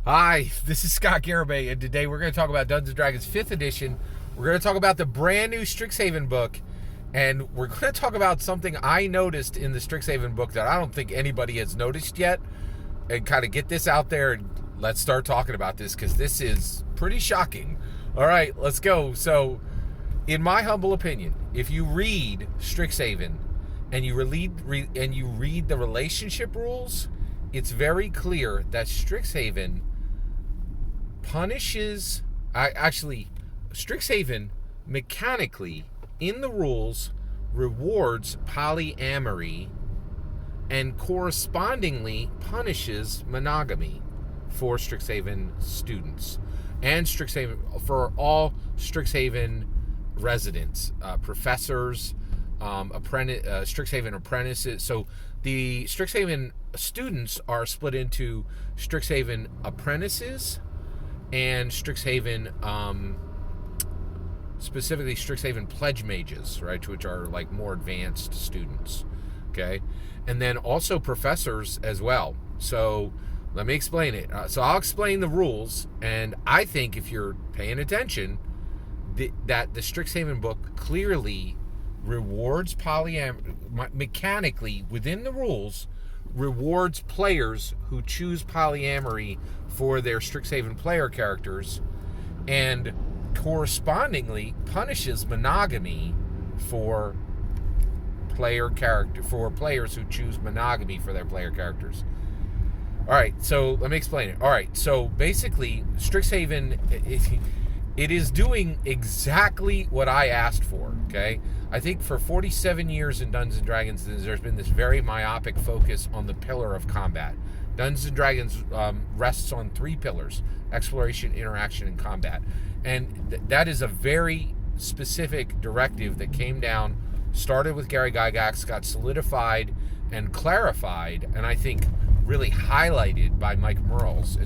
Hi, this is Scott Garibay, and today we're going to talk about Dungeons & Dragons 5th edition. We're going to talk about the brand new Strixhaven book, and we're going to talk about something I noticed in the Strixhaven book that I don't think anybody has noticed yet, and kind of get this out there, and let's start talking about this, because this is pretty shocking. All right, let's go. So, in my humble opinion, if you read Strixhaven and you read the relationship rules, it's very clear that Strixhaven punishes. Strixhaven mechanically in the rules rewards polyamory and correspondingly punishes monogamy for Strixhaven students and Strixhaven for all Strixhaven residents, professors, Strixhaven apprentices. So the Strixhaven students are split into Strixhaven apprentices and Strixhaven, specifically Strixhaven pledge mages, right, which are like more advanced students, okay, and then also professors as well. So let me explain it. So I'll explain the rules, and I think if you're paying attention, that the Strixhaven book clearly rewards polyamory mechanically within the rules, rewards players who choose polyamory for their Strixhaven player characters, and correspondingly punishes monogamy for players who choose monogamy for their player characters. All right, so let me explain it. All right, so basically, Strixhaven, it is doing exactly what I asked for, okay? I think for 47 years in Dungeons & Dragons, there's been this very myopic focus on the pillar of combat. Dungeons & Dragons rests on three pillars: exploration, interaction, and combat. And that is a very specific directive that came down, started with Gary Gygax, got solidified and clarified, and I think really highlighted by Mike Merles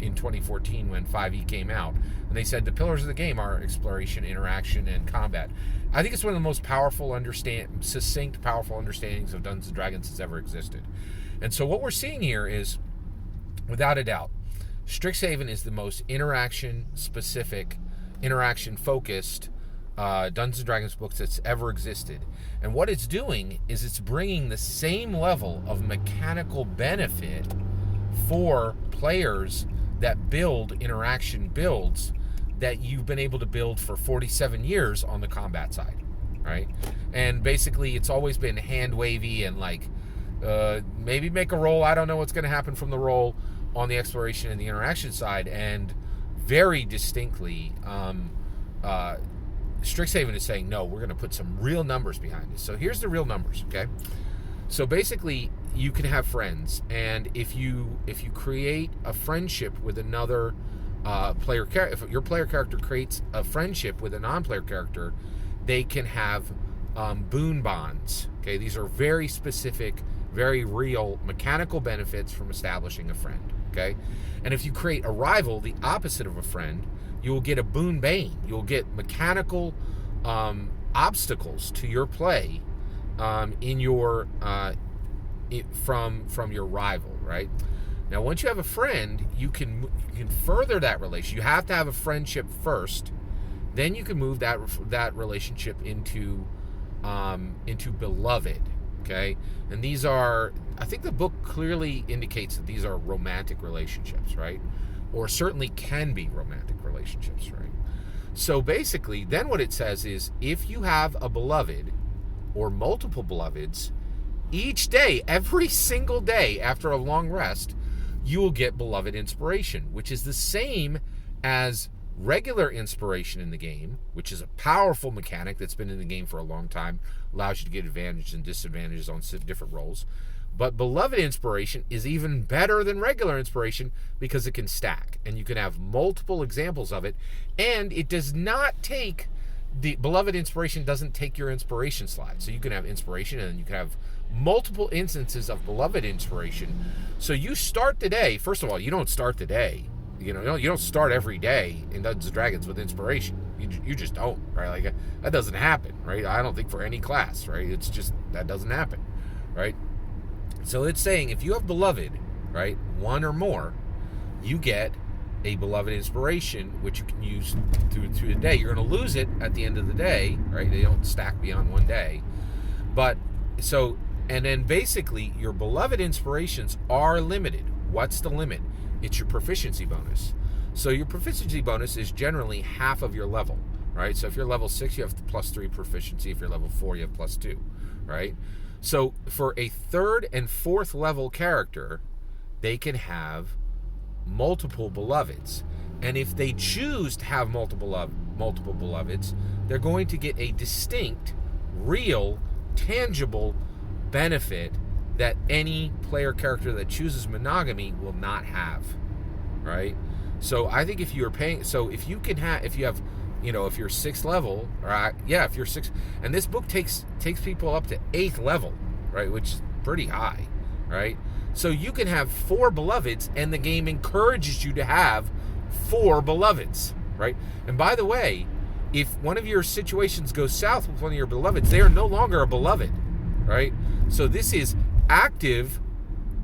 in 2014 when 5e came out. And they said the pillars of the game are exploration, interaction, and combat. I think it's one of the most succinct, powerful understandings of Dungeons & Dragons that's ever existed. And so what we're seeing here is, without a doubt, Strixhaven is the most interaction-specific, interaction-focused Dungeons & Dragons books that's ever existed. And what it's doing is it's bringing the same level of mechanical benefit for players that build interaction builds that you've been able to build for 47 years on the combat side, right? And basically it's always been hand wavy and like maybe make a roll, I don't know what's going to happen from the roll on the exploration and the interaction side. And very distinctly Strixhaven is saying, no, we're going to put some real numbers behind this. So here's the real numbers, okay? So basically, you can have friends, and if you create a friendship with another player character, if your player character creates a friendship with a non-player character, they can have boon bonds. Okay, these are very specific, very real mechanical benefits from establishing a friend. Okay, and if you create a rival, the opposite of a friend, you will get a boon bane. You'll get mechanical obstacles to your play in your from your rival, right? Now, once you have a friend, you can further that relation. You have to have a friendship first, then you can move that relationship into beloved. Okay, and these are, I think the book clearly indicates that these are romantic relationships, right? Or certainly can be romantic relationships, right? So basically, then what it says is, if you have a beloved or multiple beloveds, each day, every single day after a long rest, you will get beloved inspiration, which is the same as regular inspiration in the game, which is a powerful mechanic that's been in the game for a long time, allows you to get advantages and disadvantages on different rolls. But beloved inspiration is even better than regular inspiration because it can stack, and you can have multiple examples of it, and it does not take, the beloved inspiration doesn't take your inspiration slide. So you can have inspiration, and then you can have multiple instances of beloved inspiration. So you start the day, first of all, you don't start the day, you don't start every day in Dungeons & Dragons with inspiration. You just don't, right? Like, that doesn't happen, right? I don't think for any class, right? It's just, that doesn't happen, right? So it's saying if you have beloved, right, one or more, you get a beloved inspiration, which you can use through the day. You're going to lose it at the end of the day, right? They don't stack beyond one day. But so, and then basically your beloved inspirations are limited. What's the limit? It's your proficiency bonus. So your proficiency bonus is generally half of your level, right? So if you're level 6, you have +3 proficiency. If you're level 4, you have +2, right? So for a 3rd and 4th level character, they can have multiple beloveds. And if they choose to have multiple beloveds, they're going to get a distinct, real, tangible benefit that any player character that chooses monogamy will not have, right? So I think if you are paying, so if you can have, if you have, if you're 6th level, or if you're 6, and this book takes people up to 8th level, right, which is pretty high, right? So you can have 4 beloveds, and the game encourages you to have 4 beloveds, right? And by the way, if one of your situations goes south with one of your beloveds, they are no longer a beloved, right? So this is active,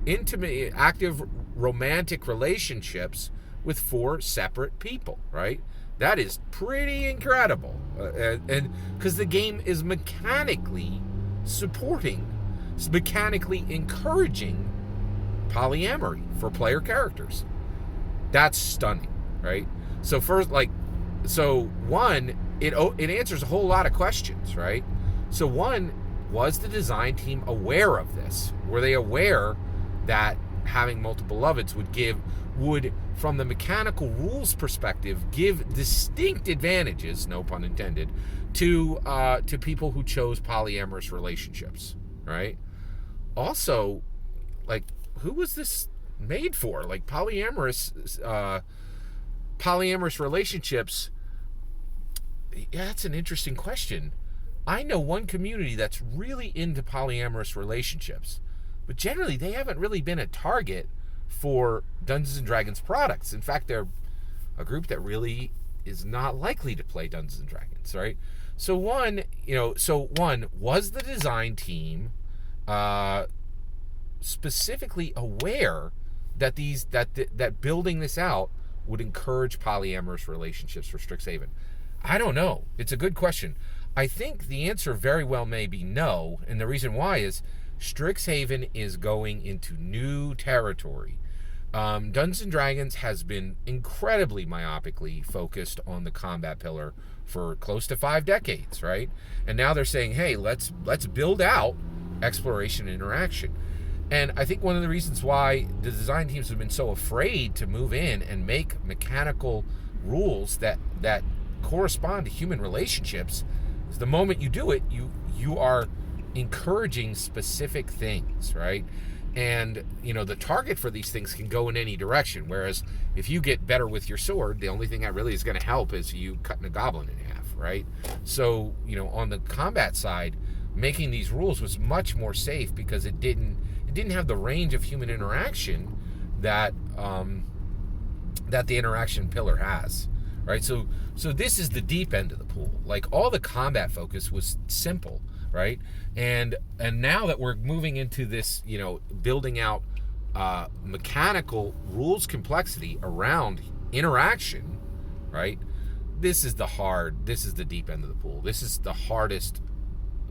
intimate, active romantic relationships with 4 separate people, right? That is pretty incredible. And because the game is mechanically encouraging polyamory for player characters. That's stunning, right? So first, one, it answers a whole lot of questions, right? So one, was the design team aware of this? Were they aware that having multiple beloveds would, from the mechanical rules perspective, give distinct advantages, no pun intended, to people who chose polyamorous relationships, right? Also, who was this made for? Polyamorous relationships. Yeah, that's an interesting question. I know one community that's really into polyamorous relationships, but generally they haven't really been a target for Dungeons and Dragons products. In fact, they're a group that really is not likely to play Dungeons and Dragons, right? So one, was the design team specifically aware that that building this out would encourage polyamorous relationships for Strixhaven? I don't know. It's a good question. I think the answer very well may be no, and the reason why is Strixhaven is going into new territory. Dungeons & Dragons has been incredibly myopically focused on the combat pillar for close to 5 decades, right? And now they're saying, hey, let's build out exploration and interaction. And I think one of the reasons why the design teams have been so afraid to move in and make mechanical rules that correspond to human relationships is the moment you do it, you are encouraging specific things, right? And, the target for these things can go in any direction. Whereas if you get better with your sword, the only thing that really is going to help is you cutting a goblin in half, right? So, on the combat side, making these rules was much more safe because it didn't have the range of human interaction that the interaction pillar has, right? So this is the deep end of the pool. All the combat focus was simple, right? And now that we're moving into this, building out mechanical rules complexity around interaction, right? This is the deep end of the pool. This is the hardest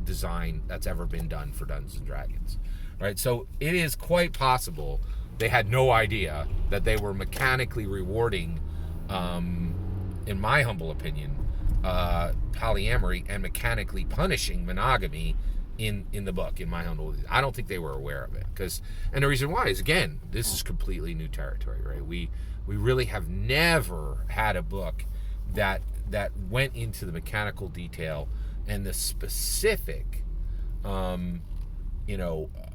design that's ever been done for Dungeons and Dragons, right? So it is quite possible they had no idea that they were mechanically rewarding, in my humble opinion, polyamory and mechanically punishing monogamy in the book. In my humble, I don't think they were aware of it, and the reason why is, again, this is completely new territory, right? We really have never had a book that went into the mechanical detail and the specific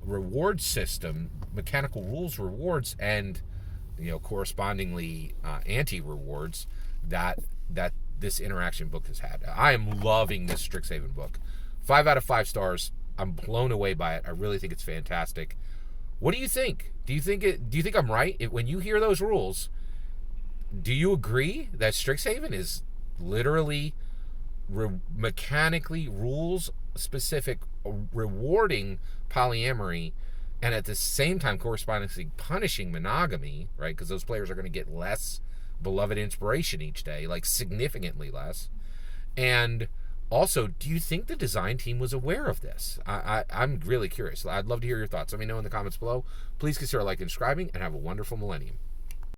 reward system, mechanical rules rewards, and correspondingly anti-rewards that this interaction book has had. I am loving this Strixhaven book. 5 out of 5 stars. I'm blown away by it. I really think it's fantastic. What do you think? Do you think I'm right? When you hear those rules, do you agree that Strixhaven is literally mechanically rules specific, rewarding polyamory, and at the same time correspondingly punishing monogamy, right? Because those players are going to get less beloved inspiration each day, like significantly less. And also, do you think the design team was aware of this? I'm really curious. I'd love to hear your thoughts. Let me know in the comments below. Please consider liking and subscribing, and have a wonderful millennium.